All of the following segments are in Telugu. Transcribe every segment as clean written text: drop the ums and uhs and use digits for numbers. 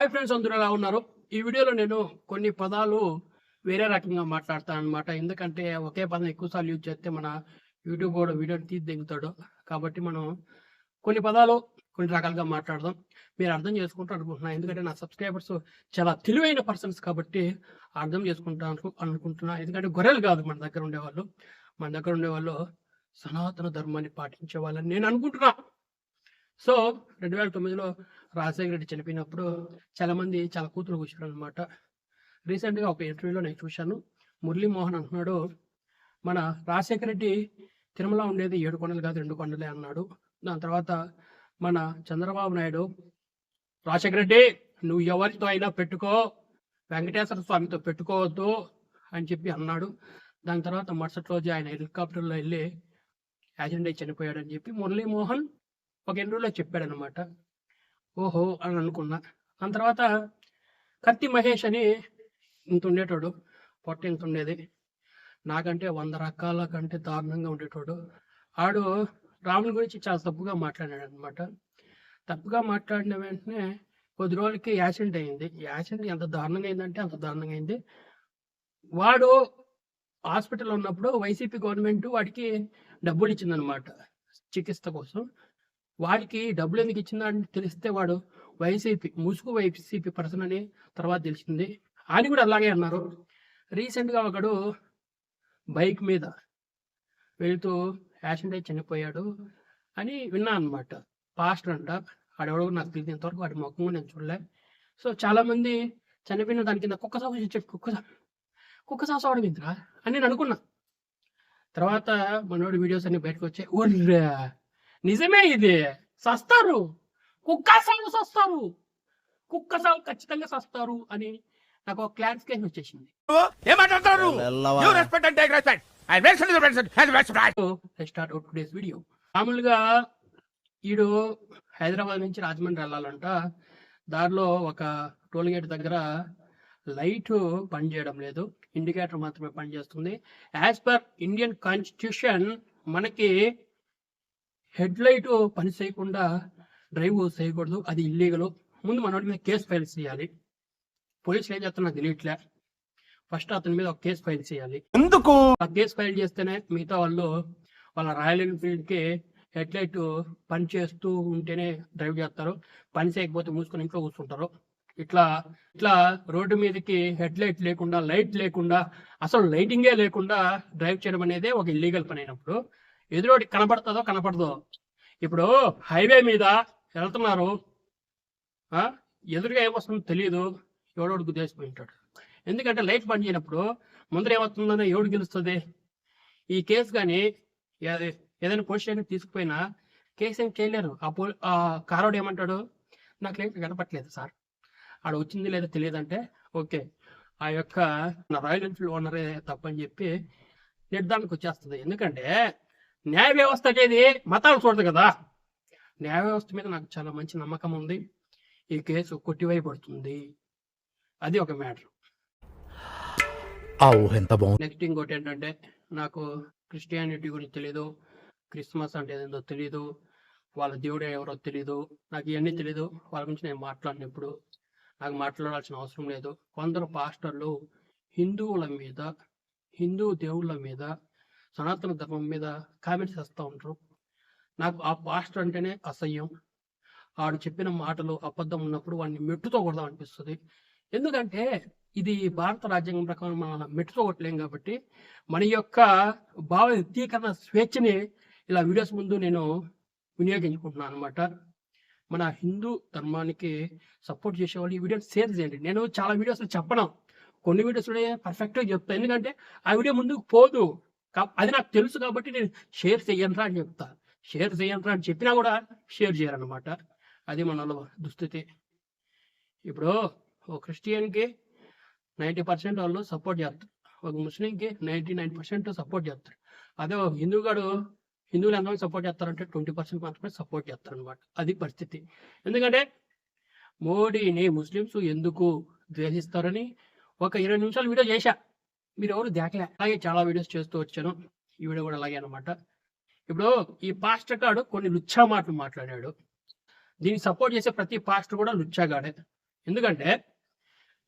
హాయ్ ఫ్రెండ్స్, అందరూ ఎలా ఉన్నారు? ఈ వీడియోలో నేను కొన్ని పదాలు వేరే రకంగా మాట్లాడతాను అనమాట. ఎందుకంటే ఒకే పదం ఎక్కువసార్లు యూజ్ చేస్తే మన యూట్యూబ్ కూడా వీడియోని తీసి దిగుతాడు. కాబట్టి మనం కొన్ని పదాలు కొన్ని రకాలుగా మాట్లాడదాం. మీరు అర్థం చేసుకుంటారు అనుకుంటున్నాను. ఎందుకంటే నా సబ్స్క్రైబర్స్ చాలా తెలివైన పర్సన్స్ కాబట్టి అర్థం చేసుకుంటాను అనుకుంటున్నా. ఎందుకంటే గొర్రెలు కాదు మన దగ్గర ఉండేవాళ్ళు. మన దగ్గర ఉండేవాళ్ళు సనాతన ధర్మాన్ని పాటించే వాళ్ళని నేను అనుకుంటున్నా. సో 2009లో రాజశేఖర రెడ్డి చనిపోయినప్పుడు చాలామంది చాలా కూతురు కూర్చున్నారు అనమాట. రీసెంట్గా ఒక ఇంటర్వ్యూలో నేను చూశాను. మురళీమోహన్ అంటున్నాడు, మన రాజశేఖర రెడ్డి తిరుమల ఉండేది 7 కొండలు కాదు 2 కొండలే అన్నాడు. దాని తర్వాత మన చంద్రబాబు నాయుడు, రాజశేఖర రెడ్డి నువ్వు ఎవరితో అయినా పెట్టుకో, వెంకటేశ్వర స్వామితో పెట్టుకోవద్దు అని చెప్పి అన్నాడు. దాని తర్వాత మరుసటి రోజు ఆయన హెలికాప్టర్లో వెళ్ళి యాక్సిడెంట్ అయి చనిపోయాడని చెప్పి మురళీమోహన్ ఒక ఇంటర్వ్యూలో చెప్పాడనమాట. ఓహో అని అనుకున్నా. దాని తర్వాత కత్తి మహేష్ అని ఇంత ఉండేటోడు, పొట్ట ఇంత ఉండేది, నాకంటే 100 రకాల కంటే దారుణంగా ఉండేటోడు. ఆడు రాముని గురించి చాలా తప్పుగా మాట్లాడాడు అనమాట. తప్పుగా మాట్లాడిన వెంటనే కొద్ది రోజులకి యాక్సిడెంట్ అయింది. యాక్సిడెంట్ ఎంత దారుణంగా అయిందంటే అంత దారుణంగా అయింది. వాడు హాస్పిటల్లో ఉన్నప్పుడు వైసీపీ గవర్నమెంట్ వాడికి డబ్బులు ఇచ్చిందనమాట చికిత్స కోసం. వాడికి డబ్బులు ఎందుకు ఇచ్చిందా అని తెలిస్తే వాడు ముసుగు వైసీపీ పర్సన్ అని తర్వాత తెలిసింది. ఆయన కూడా అలాగే అన్నారు. రీసెంట్గా ఒకడు బైక్ మీద వెళ్తూ యాక్సిడెంట్ అయి చనిపోయాడు అని విన్నా అనమాట. పాస్టర్ అంట, ఆడెవడో నాకు తెలిసినంతవరకు వాడి ముఖం నేను చూడలే. సో చాలామంది చనిపోయిన దాని కింద కుక్క సాగు ఇచ్చాడు, కుక్క సాగు ఇంద్రా అని నేను అనుకున్నా. తర్వాత మనోడి వీడియోస్ అన్ని బయటకు వచ్చాయి. ఒర్రా నిజమే, ఇది సస్తారు, కుక్క సాగు సస్తారు, కుక్క సాగు ఖచ్చితంగా సస్తారు అని నాకు ఒక క్లారిఫికేషన్ వచ్చేసింది. మామూలుగా ఈడు హైదరాబాద్ నుంచి రాజమండ్రి వెళ్ళాలంట. దారిలో ఒక టోల్ గేట్ దగ్గర లైట్ పనిచేయడం లేదు, ఇండికేటర్ మాత్రమే పనిచేస్తుంది. యాజ్ పర్ ఇండియన్ కాన్స్టిట్యూషన్ మనకి హెడ్ లైట్ పని చేయకుండా డ్రైవ్ చేయకూడదు, అది ఇల్లీగల్. ముందు మనోడి మీద కేసు ఫైల్ చేయాలి. పోలీసులు ఏం చేస్తున్నా తెలియట్లే. ఫస్ట్ అతని మీద ఒక కేసు ఫైల్ చేయాలి. ఎందుకు ఆ కేసు ఫైల్ చేస్తేనే మిగతా వాళ్ళు వాళ్ళ రాయల్ ఎన్ఫీల్డ్కి హెడ్ లైట్ పని చేస్తూ ఉంటేనే డ్రైవ్ చేస్తారు, పని చేయకపోతే మూసుకొని ఇంట్లో కూర్చుంటారు. ఇట్లా ఇట్లా రోడ్డు మీదకి హెడ్ లైట్ లేకుండా, లైట్ లేకుండా, అసలు లైటింగే లేకుండా డ్రైవ్ చేయడం అనేది ఒక ఇల్లీగల్ పని అయినప్పుడు ఎదురోటి కనపడుతుందో కనపడదో. ఇప్పుడు హైవే మీద వెళ్తున్నారు, ఎదురుగా ఏమొస్తుందో తెలియదు, ఎవడోడు గుద్దేసిపోయి ఉంటాడు. ఎందుకంటే లైట్ పని చేయనప్పుడు ముందర ఏమవుతుందని ఎవడు గెలుస్తుంది. ఈ కేసు కానీ ఏదైనా పోలీస్ స్టేషన్ తీసుకుపోయినా కేసు ఏం చేయలేరు. ఆ కారోడు ఏమంటాడు, నాకు లైట్ కనపట్లేదు సార్, ఆడ వచ్చింది లేదా తెలియదంటే ఓకే, ఆ యొక్క రాయల్ ఎన్ఫీల్డ్ ఓనరే తప్పని చెప్పి నిర్ధారణకు వచ్చేస్తుంది. ఎందుకంటే న్యాయ వ్యవస్థ అనేది మతాలు చూడదు కదా. న్యాయ వ్యవస్థ మీద నాకు చాలా మంచి నమ్మకం ఉంది. ఈ కేసు కొట్టివేయబడుతుంది, అది ఒక మ్యాటర్. నెక్స్ట్ ఇంకోటి ఏంటంటే, నాకు క్రిస్టియానిటీ గురించి తెలీదు, క్రిస్మస్ అంటే ఏదో తెలీదు, వాళ్ళ దేవుడు ఎవరో తెలీదు, నాకు ఇవన్నీ తెలీదు. వాళ్ళ గురించి నేను మాట్లాడినప్పుడు నాకు మాట్లాడాల్సిన అవసరం లేదు. కొందరు పాస్టర్లు హిందువుల మీద, హిందూ దేవుళ్ళ మీద, సనాతన ధర్మం మీద కామెంట్స్ చేస్తూ ఉంటారు. నాకు ఆ పాస్టర్ అంటేనే అసహ్యం. ఆడు చెప్పిన మాటలు అబద్ధం ఉన్నప్పుడు వాడిని మెట్టుతో కొడదాం అనిపిస్తుంది. ఎందుకంటే ఇది భారత రాజ్యాంగం ప్రకారం మనం మెట్టుతో కొట్టలేం కాబట్టి మన యొక్క భావ వ్యక్తీకరణ స్వేచ్ఛని ఇలా వీడియోస్ ముందు నేను వినియోగించుకుంటున్నాను అనమాట. మన హిందూ ధర్మానికి సపోర్ట్ చేసేవాళ్ళు ఈ వీడియోని షేర్ చేయండి. నేను చాలా వీడియోస్లో చెప్పను, కొన్ని వీడియోస్లో పర్ఫెక్ట్గా చెప్తాను. ఎందుకంటే ఆ వీడియో ముందుకు పోదు, అది నాకు తెలుసు కాబట్టి నేను షేర్ చెయ్యనరా అని చెప్తా. షేర్ చెయ్యనరా అని చెప్పినా కూడా షేర్ చేయరనమాట. అది మన దుస్థితి. ఇప్పుడు ఒక క్రిస్టియన్కి 90% వాళ్ళు సపోర్ట్ చేస్తారు, ఒక ముస్లింకి 99% సపోర్ట్ చేస్తారు. అదే ఒక హిందువులు ఎంతమంది సపోర్ట్ చేస్తారంటే 20% మాత్రమే సపోర్ట్ చేస్తారు అనమాట. అది పరిస్థితి. ఎందుకంటే మోడీని ముస్లిమ్స్ ఎందుకు ద్వేషిస్తారని ఒక 20 నిమిషాలు వీడియో చేశా, మీరు ఎవరు దేకలే. అలాగే చాలా వీడియోస్ చేస్తూ వచ్చాను, ఈ వీడియో కూడా అలాగే అనమాట. ఇప్పుడు ఈ పాస్టర్ గాడు కొన్ని లుచ్చా మాటలు మాట్లాడాడు. దీన్ని సపోర్ట్ చేసే ప్రతి పాస్టర్ కూడా లుచ్చాగాడే. ఎందుకంటే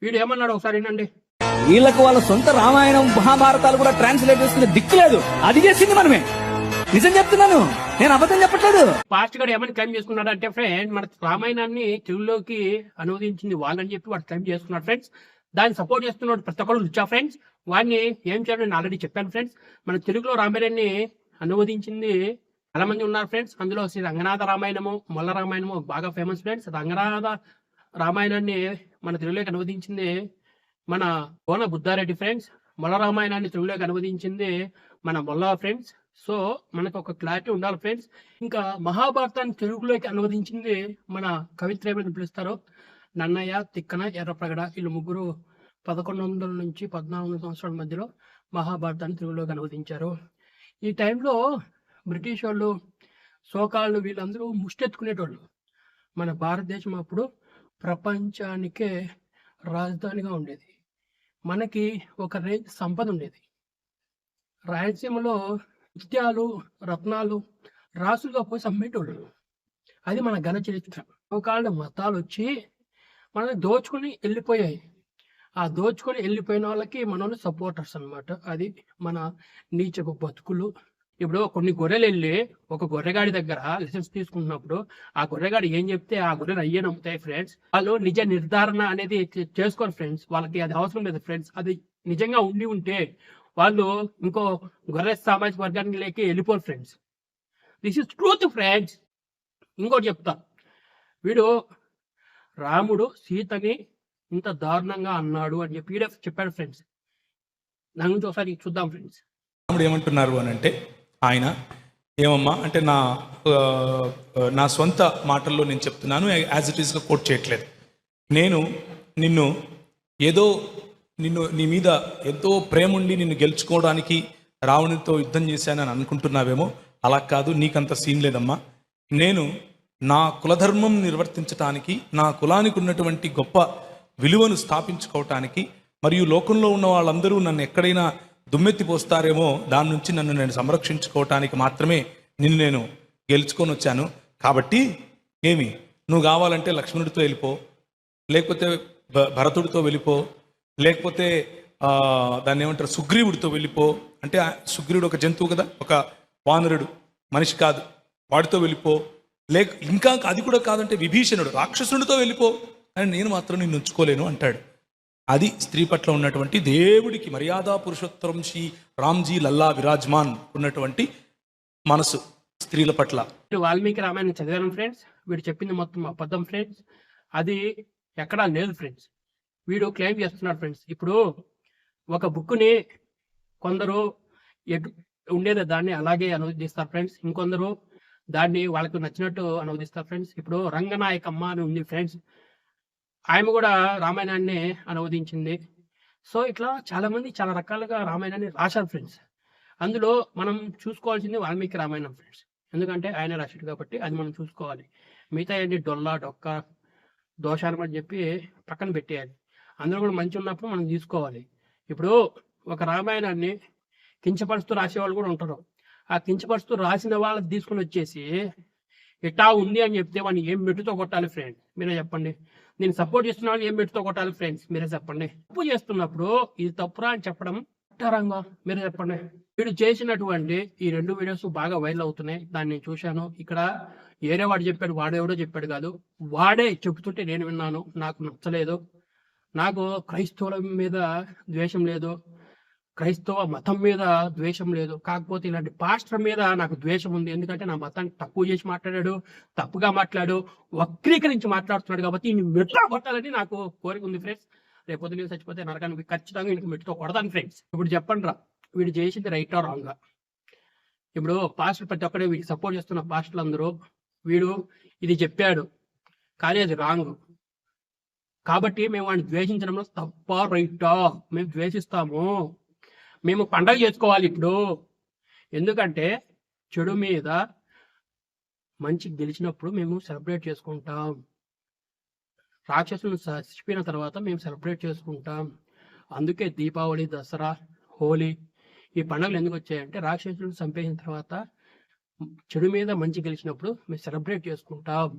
వీడు ఏమన్నాడు ఒకసారి వినండి. వీళ్ళకు వాళ్ళ సొంత రామాయణం మహాభారతాలు కూడా ట్రాన్స్లేట్ చేసుకునే దిక్కు లేదు. అది చేసింది మనమే. నిజం చెప్తున్నాను, నేను అబద్ధం చెప్పట్లేదు. పాస్ట్ గారు ఏమని క్లైమ్ చేసుకున్నాడు అంటే ఫ్రెండ్స్, మన రామాయణాన్ని తెలుగులోకి అనువదించింది వాళ్ళని చెప్పి వాడు క్లైమ్ చేసుకున్నాడు ఫ్రెండ్స్. దాన్ని సపోర్ట్ చేస్తున్నాడు ప్రతి ఒక్కరు లుచ్చా ఫ్రెండ్స్. వాడిని ఏం చేయాలో నేను ఆల్రెడీ చెప్పాను ఫ్రెండ్స్. మన తెలుగులో రామాయణాన్ని అనువదించింది చాలా మంది ఉన్నారు ఫ్రెండ్స్. అందులో శ్రీ రంగనాథ రామాయణము, మొల్ల రామాయణము బాగా ఫేమస్ ఫ్రెండ్స్. రంగనాథ రామాయణాన్ని మన తెలుగులోకి అనువదించింది మన కోన బుద్ధారెడ్డి ఫ్రెండ్స్. మొల్ల రామాయణాన్ని తెలుగులోకి అనువదించింది మన మొల్ల ఫ్రెండ్స్. సో మనకు ఒక క్లారిటీ ఉండాలి ఫ్రెండ్స్. ఇంకా మహాభారతాన్ని తెలుగులోకి అనువదించింది మన కవిత్రయమని పిలుస్తారు నన్నయ్య, తిక్కన, ఎర్రప్రగడ. వీళ్ళు ముగ్గురు 1100 నుంచి 1400 సంవత్సరాల మధ్యలో మహాభారతాన్ని తెలుగులోకి అనువదించారు. ఈ టైంలో బ్రిటిష్ వాళ్ళు, సోకాళ్ళు వీళ్ళందరూ ముష్టెత్తుకునేటోళ్ళు. మన భారతదేశం అప్పుడు ప్రపంచానికే రాజధానిగా ఉండేది. మనకి ఒక రేంజ్ సంపద ఉండేది. రాయలసీమలో ముత్యాలు, రత్నాలు రాసులుగా పోసి అమ్మేటోళ్ళు. అది మన ఘన చరిత్ర. ఒకళ్ళ మతాలు వచ్చి మనల్ని దోచుకుని వెళ్ళిపోయాయి. ఆ దోచుకొని వెళ్ళిపోయిన వాళ్ళకి మన సపోర్టర్స్ అన్నమాట. అది మన నీచపు బతుకులు. ఇప్పుడు కొన్ని గొర్రెలు వెళ్ళి ఒక గొర్రెగాడి దగ్గర లైసెన్స్ తీసుకుంటున్నప్పుడు ఆ గొర్రెగాడు ఏం చెప్తే ఆ గొర్రెలు అయ్యే నమ్ముతాయి ఫ్రెండ్స్. వాళ్ళు నిజ నిర్ధారణ అనేది చేసుకోరు ఫ్రెండ్స్. వాళ్ళకి అది అవసరం లేదు ఫ్రెండ్స్. అది నిజంగా ఉంటే వాళ్ళు ఇంకో గొర్రె సామాజిక వర్గానికి లేక వెళ్ళిపోరు friends. This is truth friends. ఇంకోటి చెప్తా, వీడు రాముడు సీతని ఇంత దారుణంగా అన్నాడు అని చెప్పి వీడే చెప్పాడు ఫ్రెండ్స్. దాని గురించి ఒకసారి చూద్దాం ఫ్రెండ్స్. రాముడు ఏమంటున్నారు అని అంటే, ఆయన ఏమమ్మా అంటే నా సొంత మాటల్లో నేను చెప్తున్నాను, యాజ్ ఇట్ ఈస్గా కోట్ చేయట్లేదు. నేను నీ మీద ఎంతో ప్రేమ ఉండి నిన్ను గెలుచుకోవడానికి రావణునితో యుద్ధం చేశానని అనుకుంటున్నావేమో. అలా కాదు, నీకంత సీన్ లేదమ్మా. నేను నా కులధర్మం నిర్వర్తించటానికి, నా కులానికి ఉన్నటువంటి గొప్ప విలువను స్థాపించుకోవటానికి, మరియు లోకంలో ఉన్న వాళ్ళందరూ నన్ను ఎక్కడైనా దుమ్మెత్తిపోస్తారేమో దాని నుంచి నన్ను నేను సంరక్షించుకోవటానికి మాత్రమే నేను గెలుచుకొని వచ్చాను. కాబట్టి నువ్వు కావాలంటే లక్ష్మణుడితో వెళ్ళిపో, లేకపోతే భరతుడితో వెళ్ళిపో, లేకపోతే దాన్ని ఏమంటారు సుగ్రీవుడితో వెళ్ళిపో. అంటే సుగ్రీవుడు ఒక జంతువు కదా, ఒక వానరుడు, మనిషి కాదు, వాడితో వెళ్ళిపో. ఇంకా అది కూడా కాదంటే విభీషణుడు రాక్షసుడితో వెళ్ళిపో, అని నేను మాత్రం నిన్ను ఉంచుకోలేను అంటాడు. అది స్త్రీ పట్ల ఉన్నటువంటి దేవుడికి మర్యాద పురుషోత్తరం శ్రీ రామ్జీ లల్లా విరాజ్మాన్ ఉన్నటువంటి మనసు స్త్రీల పట్ల. వాల్మీకి రామాయణం చదివాను ఫ్రెండ్స్. వీడు చెప్పింది మొత్తం అబద్ధం ఫ్రెండ్స్. అది ఎక్కడా లేదు ఫ్రెండ్స్. వీడు క్లెయిమ్ చేస్తున్నాడు ఫ్రెండ్స్. ఇప్పుడు ఒక బుక్ని కొందరు ఉండేది దాన్ని అలాగే అనువదిస్తారు ఫ్రెండ్స్. ఇంకొందరు దాన్ని వాళ్ళకు నచ్చినట్టు అనువదిస్తారు ఫ్రెండ్స్. ఇప్పుడు రంగనాయకమ్మ అని ఉంది ఫ్రెండ్స్, ఆమె కూడా రామాయణాన్ని అనువదించింది. సో ఇట్లా చాలా మంది చాలా రకాలుగా రామాయణాన్ని రాశారు ఫ్రెండ్స్. అందులో మనం చూసుకోవాల్సింది వాల్మీకి రామాయణం ఫ్రెండ్స్. ఎందుకంటే ఆయన రాశాడు కాబట్టి అది మనం చూసుకోవాలి. మిగతా ఏంటి డొల్లా డొక్క దోషాలు అని చెప్పి పక్కన పెట్టేయాలి. అందులో కూడా మంచి ఉన్నప్పుడు మనం తీసుకోవాలి. ఇప్పుడు ఒక రామాయణాన్ని కించపరుస్తూ రాసేవాళ్ళు కూడా ఉంటారు. ఆ కించపరుస్తూ రాసిన వాళ్ళని తీసుకుని వచ్చేసి ఇట్టా ఉంది అని చెప్తే వాడిని ఏం మెట్టుతో కొట్టాలి ఫ్రెండ్? మీరే చెప్పండి. నేను సపోర్ట్ చేస్తున్న వాళ్ళు ఏం మెట్టుతో కొట్టాలి ఫ్రెండ్స్? మీరే చెప్పండి. తప్పు చేస్తున్నప్పుడు ఇది తప్పురా అని చెప్పడం రంగా మీరే చెప్పండి. వీడు చేసినటువంటి ఈ 2 వీడియోస్ బాగా వైరల్ అవుతున్నాయి. దాన్ని నేను చూశాను. ఇక్కడ ఏరే వాడు చెప్పాడు, వాడెవడో చెప్పాడు కాదు, వాడే చెబుతుంటే నేను విన్నాను. నాకు నచ్చలేదు. నాకు క్రైస్తవుల మీద ద్వేషం లేదు, క్రైస్తవ మతం మీద ద్వేషం లేదు. కాకపోతే ఇలాంటి పాస్టర్ మీద నాకు ద్వేషం ఉంది. ఎందుకంటే నా మతాన్ని తక్కువ చేసి మాట్లాడాడు, తప్పుగా మాట్లాడు, వక్రీకరించి మాట్లాడుతున్నాడు. కాబట్టి ఈయన మెట్టుతో కొట్టాలని నాకు కోరిక ఉంది ఫ్రెండ్స్. రేపొద్దు నేను చచ్చిపోతే నరకానికి ఖచ్చితంగా ఈయనకి మెట్టుతో కొడతాను ఫ్రెండ్స్. ఇప్పుడు చెప్పండి రా, వీడు చేసింది రైటా రాంగా? ఇప్పుడు పాస్టర్ ప్రతి ఒక్కడే వీడికి సపోర్ట్ చేస్తున్న పాస్టర్లు అందరూ వీడు ఇది చెప్పాడు కానీ అది రాంగ్. కాబట్టి మేము వాడిని ద్వేషించడంలో తప్ప రైటా? మేము ద్వేషిస్తాము. మేము పండగ చేసుకోవాలి ఇప్పుడు. ఎందుకంటే చెడు మీద మంచి గెలిచినప్పుడు మేము సెలబ్రేట్ చేసుకుంటాం. రాక్షసులను చచ్చిపోయిన తర్వాత మేము సెలబ్రేట్ చేసుకుంటాం. అందుకే దీపావళి, దసరా, హోలీ ఈ పండుగలు ఎందుకు వచ్చాయంటే రాక్షసులను చంపేసిన తర్వాత చెడు మీద మంచి గెలిచినప్పుడు మేము సెలబ్రేట్ చేసుకుంటాం.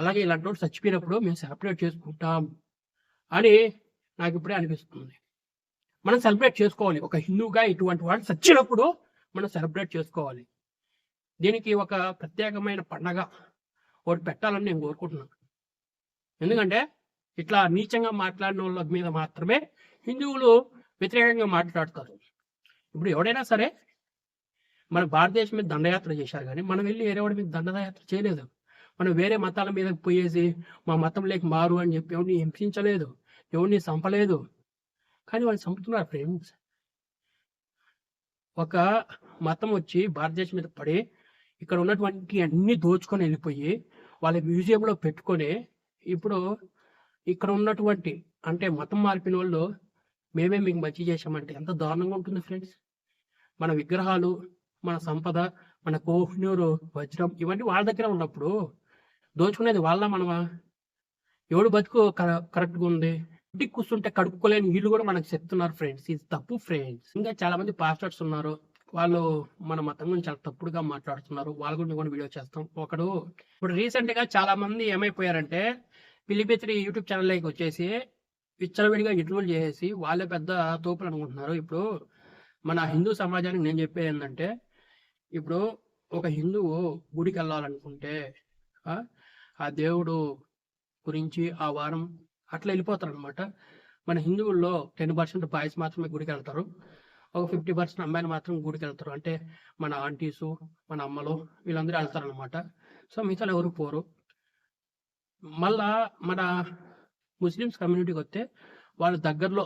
అలాగే ఇలాంటి చచ్చిపోయినప్పుడు మేము సెలబ్రేట్ చేసుకుంటాం. అని నాకు ఇప్పుడే అనిపిస్తుంది. మనం సెలబ్రేట్ చేసుకోవాలి. ఒక హిందూగా ఇటువంటి వాళ్ళు చచ్చినప్పుడు మనం సెలబ్రేట్ చేసుకోవాలి. దీనికి ఒక ప్రత్యేకమైన పండగ ఒకటి పెట్టాలని నేను కోరుకుంటున్నాను. ఎందుకంటే ఇట్లా నీచంగా మాట్లాడిన వాళ్ళ మీద మాత్రమే హిందువులు వ్యతిరేకంగా మాట్లాడతారు. ఇప్పుడు ఎవడైనా సరే మన భారతదేశం మీద దండయాత్ర చేశారు, కానీ మనం వెళ్ళి వేరే వాడి మీద దండయాత్ర చేయలేదు. మనం వేరే మతాల మీద పోయేసి మా మతంలోకి మారు అని చెప్పి ఎవరిని హింసించలేదు, ఎవరిని చంపలేదు. కానీ వాళ్ళు చంపుతున్నారు ఫ్రెండ్స్. ఒక మతం వచ్చి భారతదేశం మీద పడి ఇక్కడ ఉన్నటువంటి అన్ని దోచుకొని వెళ్ళిపోయి వాళ్ళ మ్యూజియంలో పెట్టుకొని ఇప్పుడు ఇక్కడ ఉన్నటువంటి అంటే మతం మార్పిన వాళ్ళు మేమే మీకు మంచి చేసామంటే ఎంత దారుణంగా ఉంటుంది ఫ్రెండ్స్. మన విగ్రహాలు, మన సంపద, మన కోహినూరు వజ్రం ఇవన్నీ వాళ్ళ దగ్గర ఉన్నప్పుడు దోచుకునేది వాళ్ళ మనమా? ఎవడు బతుకు కరెక్ట్గా ఉంది? ఇంటికి కూర్చుంటే కడుక్కోలేని వీళ్ళు కూడా మనకు చెప్తున్నారు ఫ్రెండ్స్. ఇది తప్పు ఫ్రెండ్స్. ఇంకా చాలా మంది పాస్టర్స్ ఉన్నారు, వాళ్ళు మన మతం గురించి చాలా తప్పుడుగా మాట్లాడుతున్నారు. వాళ్ళ గురించి కూడా వీడియో చేస్తాం. ఒకడు ఇప్పుడు రీసెంట్ గా చాలా మంది ఏమైపోయారంటే పిలిపిత్రి యూట్యూబ్ ఛానల్లోకి వచ్చేసి విచ్చలవిడిగా ఇంటర్వ్యూలు చేసేసి వాళ్ళే పెద్ద తోపులు అనుకుంటున్నారు. ఇప్పుడు మన హిందూ సమాజానికి నేను చెప్పేది ఏంటంటే, ఇప్పుడు ఒక హిందువు గుడికి వెళ్ళాలనుకుంటే ఆ దేవుడు గురించి ఆ వారం అట్లా వెళ్ళిపోతారు అనమాట. మన హిందువుల్లో 10% బాయ్స్ మాత్రమే గుడికి వెళ్తారు, ఒక 50% అమ్మాయిలు మాత్రం గుడికి వెళ్తారు. అంటే మన ఆంటీసు, మన అమ్మలు వీళ్ళందరూ వెళ్తారు అనమాట. సో మిగతా ఎవరు పోరు. మళ్ళా మన ముస్లిమ్స్ కమ్యూనిటీకి వస్తే వాళ్ళ దగ్గరలో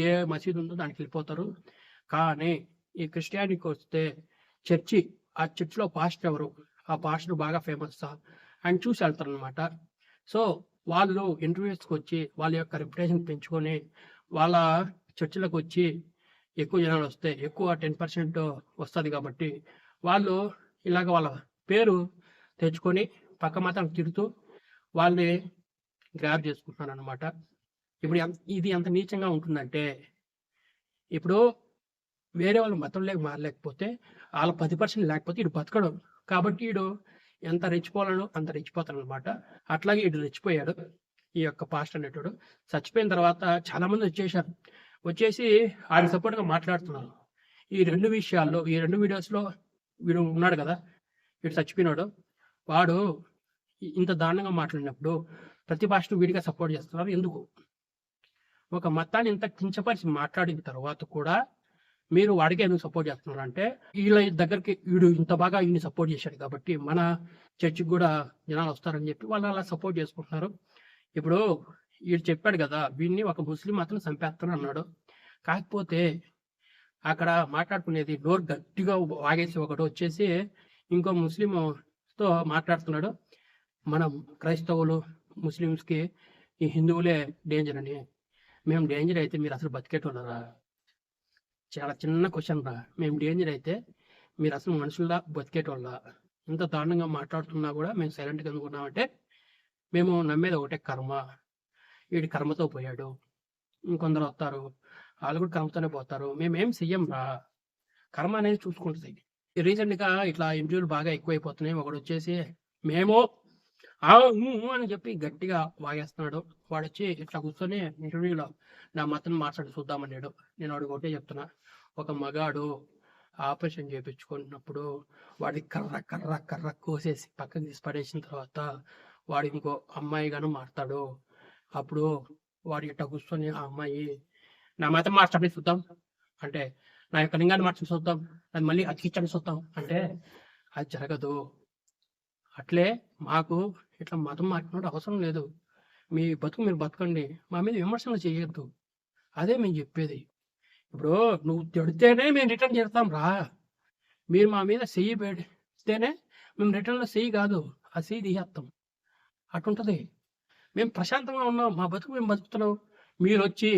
ఏ మసీదు ఉందో దానికి వెళ్ళిపోతారు. కానీ ఈ క్రిస్టియానిటీకి వస్తే చర్చి, ఆ చర్చిలో పాస్టర్ ఎవరు, ఆ పాస్టర్ బాగా ఫేమస్ అని చూసి వెళ్తారు అనమాట. సో వాళ్ళు ఇంటర్వ్యూస్కి వచ్చి వాళ్ళ యొక్క రెప్యుటేషన్ పెంచుకొని వాళ్ళ చర్చిలకు వచ్చి ఎక్కువ జనాలు వస్తే ఎక్కువ 10% వస్తుంది కాబట్టి వాళ్ళు ఇలాగ వాళ్ళ పేరు తెచ్చుకొని పక్క మాత్రం తిడుతూ వాళ్ళని గ్రాప్ చేసుకుంటున్నారు అనమాట. ఇప్పుడు ఇది ఎంత నీచంగా ఉంటుందంటే, ఇప్పుడు వేరే వాళ్ళ మతంలోకి మారలేకపోతే వాళ్ళ 10% లేకపోతే ఇటు బతకడం. కాబట్టి వీడు ఎంత రెచ్చిపోవాలో అంత రెచ్చిపోతాడు అనమాట. అట్లాగే ఇటు రెచ్చిపోయాడు ఈ యొక్క పాస్టర్ అనేటోడు. చచ్చిపోయిన తర్వాత చాలా మంది వచ్చేసి ఆయన సపోర్ట్గా మాట్లాడుతున్నారు. ఈ 2 విషయాల్లో, ఈ 2 వీడియోస్లో వీడు ఉన్నాడు కదా, వీడు చచ్చిపోయినాడు, వాడు ఇంత దారుణంగా మాట్లాడినప్పుడు ప్రతి పాస్టర్ వీడిగా సపోర్ట్ చేస్తున్నారు. ఎందుకు? ఒక మతాన్ని ఇంత కించపరిచి మాట్లాడిన తర్వాత కూడా మీరు వాడికి ఎందుకు సపోర్ట్ చేస్తున్నారు అంటే, వీళ్ళ దగ్గరికి వీడు ఇంత బాగా వీడిని సపోర్ట్ చేశాడు కాబట్టి మన చర్చికి కూడా జనాలు వస్తారని చెప్పి వాళ్ళు అలా సపోర్ట్ చేసుకుంటున్నారు. ఇప్పుడు వీడు చెప్పాడు కదా, వీడిని ఒక ముస్లిం మాత్రం చంపేస్తాను అన్నాడు. కాకపోతే అక్కడ మాట్లాడుకునేది డోర్ గట్టిగా వాగేసి ఒకడు వచ్చేసి ఇంకో ముస్లింతో మాట్లాడుతున్నాడు, మనం క్రైస్తవులు ముస్లిమ్స్కి ఈ హిందువులే డేంజర్ అని. మేము డేంజర్ అయితే మీరు అసలు బతికేటోళ్ళరా? చాలా చిన్న క్వశ్చన్ రా. మేము డేంజర్ అయితే మీరు అసలు మనుషుల్లా బతికేటోళ్ళ? ఇంత దారుణంగా మాట్లాడుతున్నా కూడా మేము సైలెంట్గా అనుకున్నామంటే మేము నమ్మేది ఒకటే, కర్మ. వీడి కర్మతో పోయాడు. ఇంకొందరు వస్తారు, వాళ్ళు కూడా కర్మతోనే పోతారు. మేమేం చెయ్యం రా, కర్మ అనేది చూసుకుంటుంది. రీసెంట్గా ఇట్లా ఇంటర్వ్యూలు బాగా ఎక్కువైపోతున్నాయి. ఒకడు వచ్చేసి మేము అని చెప్పి గట్టిగా వాగేస్తున్నాడు. వాడు వచ్చి ఇట్లా కూర్చొని ఇంటర్వ్యూలో నా మతం మార్చడం చూద్దామన్నాడు. నేను వాడికి ఒకటే చెప్తున్నా, ఒక మగాడు ఆపరేషన్ చేయించుకున్నప్పుడు వాడి కర్ర కర్ర కర్ర కోసేసి పక్కకి తీసి పడేసిన తర్వాత వాడు ఇంకో అమ్మాయి గాను మారుతాడు. అప్పుడు వాడు ఇట్లా కూర్చొని ఆ అమ్మాయి నా మతం మార్చడం చూద్దాం అంటే, నా యొక్క లింగాన్ని మార్చడం చూద్దాం, అది మళ్ళీ అతికించడం చూద్దాం అంటే అది జరగదు. అట్లే మాకు ఇట్లా మతం మార్పినట్టు అవసరం లేదు. మీ బతుకు మీరు బతకండి, మా మీద విమర్శలు చేయొద్దు. అదే మేము చెప్పేది. ఇప్పుడు నువ్వు తిడితేనే మేము రిటర్న్ చేస్తాం రా. మీరు మా మీద చెయ్యి పెడితేనే మేము రిటర్న్లో చెయ్యి కాదు, ఆ చెయ్యి తీసేస్తాం. అటుంటుంది. మేము ప్రశాంతంగా ఉన్నాం, మా బతుకు మేము బతుకుతున్నాం. మీరు వచ్చి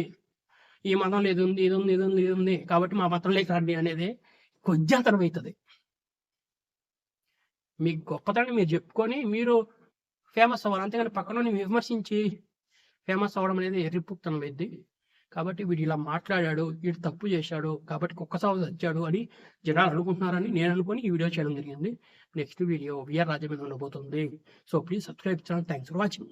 ఈ మతంలో ఇది ఉంది, ఇది ఉంది, ఇది ఉంది, ఇది ఉంది కాబట్టి మా మతంలోకి రండి అనేది కొద్దితనం అవుతుంది. మీ గొప్పతనాన్ని మీరు చెప్పుకొని మీరు ఫేమస్ అవ్వాలి, అంతేగాని పక్కన విమర్శించి ఫేమస్ అవ్వడం అనేది ఎర్రిపుక్తనం అయింది. కాబట్టి వీడు ఇలా మాట్లాడాడు, వీడు తప్పు చేశాడు కాబట్టి కుక్క సాగు వచ్చాడు అని జనాలు అనుకుంటున్నారని నేను అనుకుని ఈ వీడియో చేయడం జరిగింది. నెక్స్ట్ వీడియో విఆర్ రాజమేంద్ర ఉండబోతుంది. So please subscribe channel. Thanks for watching.